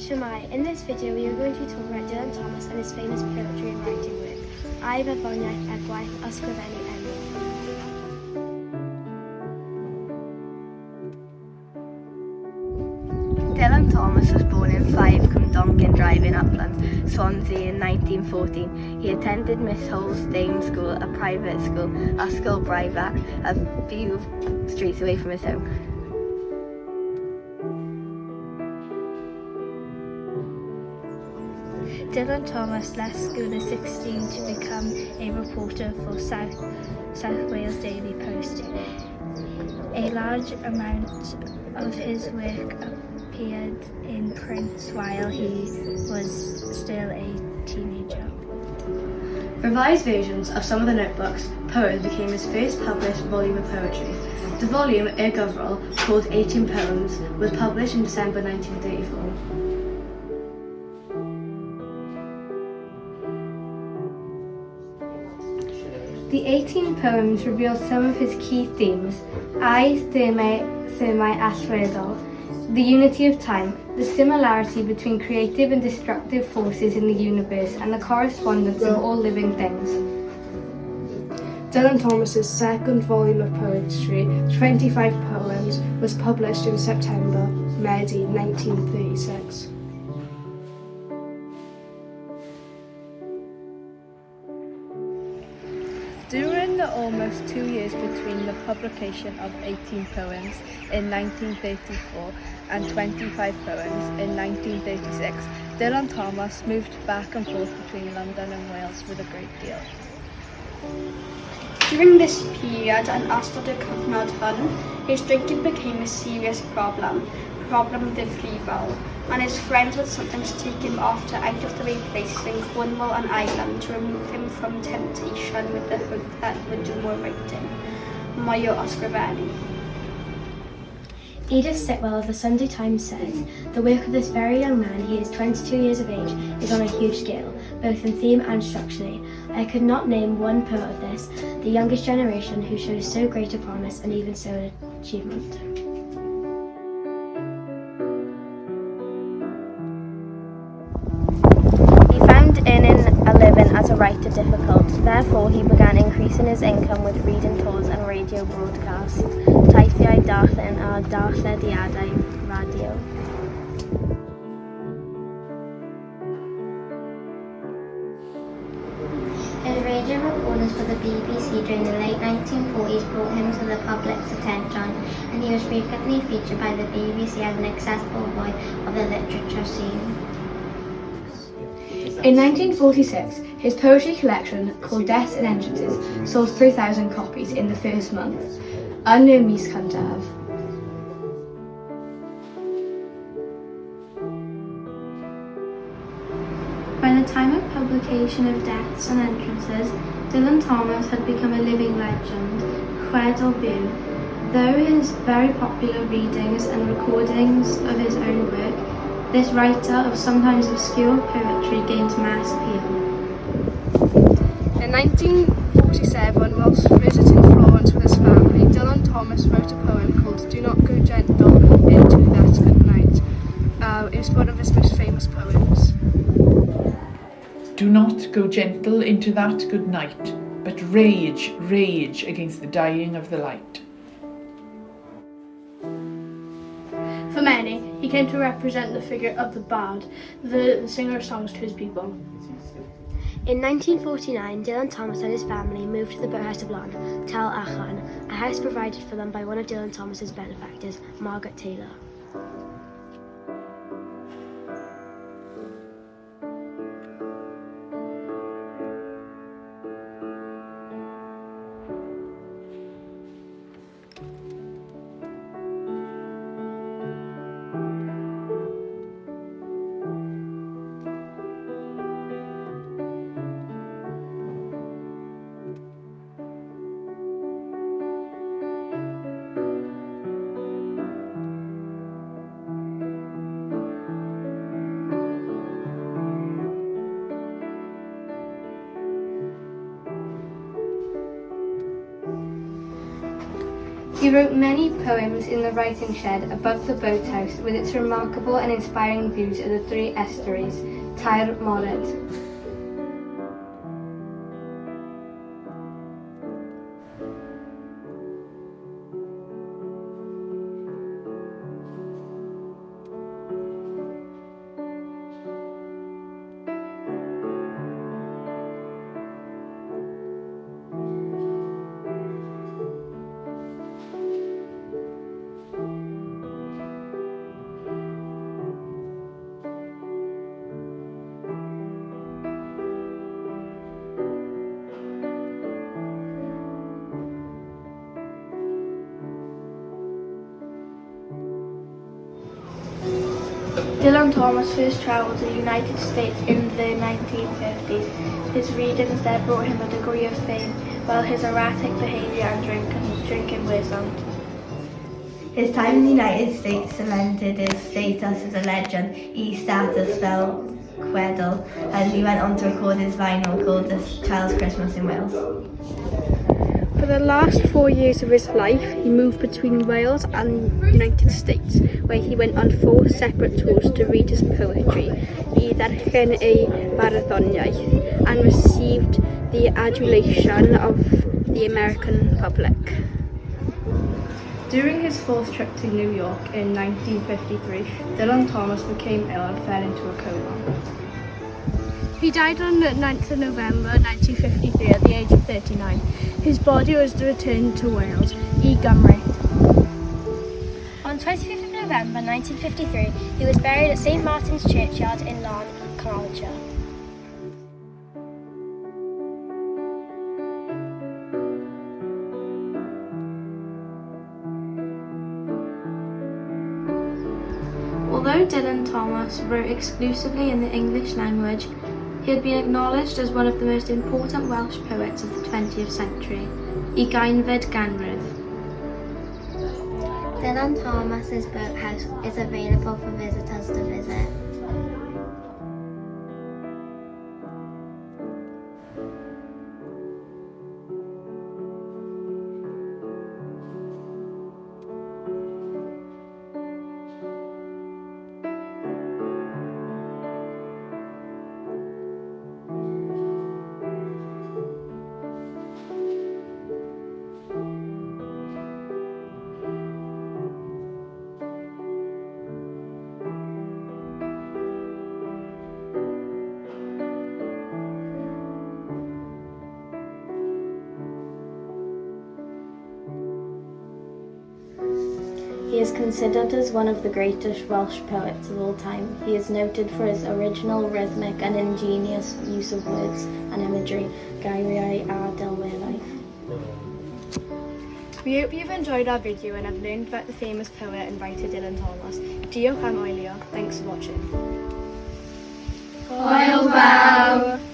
Shemai, in this video we are going to be talking about Dylan Thomas and his famous poetry and writing work. I Farddoniaeth a gwaith ysgrifennu enwog. Dylan Thomas was born in 5 Cwmdonkin Drive in Uplands, Swansea in 1914. He attended Miss Hull's Dame School, a private school, Ysgol Breifat, a few streets away from his home. Dylan Thomas left school at 16 to become a reporter for South Wales Daily Post. A large amount of his work appeared in print while he was still a teenager. Revised versions of some of the notebooks, poems became his first published volume of poetry. The volume, Y Gyfrol, called 18 Poems, was published in December 1934. The 18 poems reveal some of his key themes: I, themau allweddol, the unity of time, the similarity between creative and destructive forces in the universe, and the correspondence of all living things. Dylan Thomas's second volume of poetry, 25 Poems, was published in September, Medi 1936. During the almost 2 years between the publication of 18 poems in 1934 and 25 poems in 1936, Dylan Thomas moved back and forth between London and Wales with a great deal. During this period and ystod y cyfnod hwn, his drinking became a serious problem ddifrifol, and his friends would sometimes take him off to out-of-the-way places in Cornwall and Ireland to remove him from temptation with the hope that he would do more writing. Mwy o ysgrifennu. Edith Sitwell of the Sunday Times said, "The work of this very young man, he is 22 years of age, is on a huge scale, both in theme and structurally. I could not name one poet of this, the youngest generation, who shows so great a promise and even so an achievement." He found earning a living as a writer difficult, therefore he began increasing his income with reading tours and radio broadcasts. Teithiau darllen a darllediadau radio. His radio recordings for the BBC during the late 1940s brought him to the public's attention, and he was frequently featured by the BBC as an accessible voice of the literature scene. In 1946, his poetry collection, called Deaths and Entrances, sold 3,000 copies in the first month. Yn mis cyntaf. By the time of publication of Deaths and Entrances, Dylan Thomas had become a living legend, chwedl byw. Though his very popular readings and recordings of his own work, this writer of sometimes obscure poetry gained mass appeal. In 1947, whilst visiting Florence with his family, Dylan Thomas wrote a poem called Do Not Go Gentle Into That Good Night. It was one of his most famous poems. Do not go gentle into that good night, but rage, rage against the dying of the light. For many, he came to represent the figure of the bard, the singer of songs to his people. In 1949, Dylan Thomas and his family moved to the Boathouse of Lon, Tel Achan, a house provided for them by one of Dylan Thomas's benefactors, Margaret Taylor. He wrote many poems in the writing shed above the boathouse with its remarkable and inspiring views of the three estuaries, Tair Mored. Dylan Thomas first travelled to the United States in the 1950s. His readings there brought him a degree of fame, while his erratic behaviour and drinking worsened. His time in the United States cemented his status as a legend. He started spell Quedl, and he went on to record his vinyl called The Child's Christmas in Wales. For the last 4 years of his life, he moved between Wales and the United States, where he went on 4 separate tours to read his poetry, i ddarllen ei barddoniaeth, and received the adulation of the American public. During his 4th trip to New York in 1953, Dylan Thomas became ill and fell into a coma. He died on the 9th of November 1953 at the age of 39. His body was returned to Wales, i Gymru. On 25th of November 1953, he was buried at St Martin's Churchyard in Larne, Carmarthenshire. Although Dylan Thomas wrote exclusively in the English language, he had been acknowledged as one of the most important Welsh poets of the 20th century, i Gaenfed Ganrif. Dylan Thomas's boathouse is available for visitors to visit. He is considered as one of the greatest Welsh poets of all time. He is noted for his original, rhythmic and ingenious use of words and imagery, geiriau a delweddau. We hope you've enjoyed our video and have learned about the famous poet and writer Dylan Thomas. Diolch am wylio. Thanks for watching. Hwyl fawr!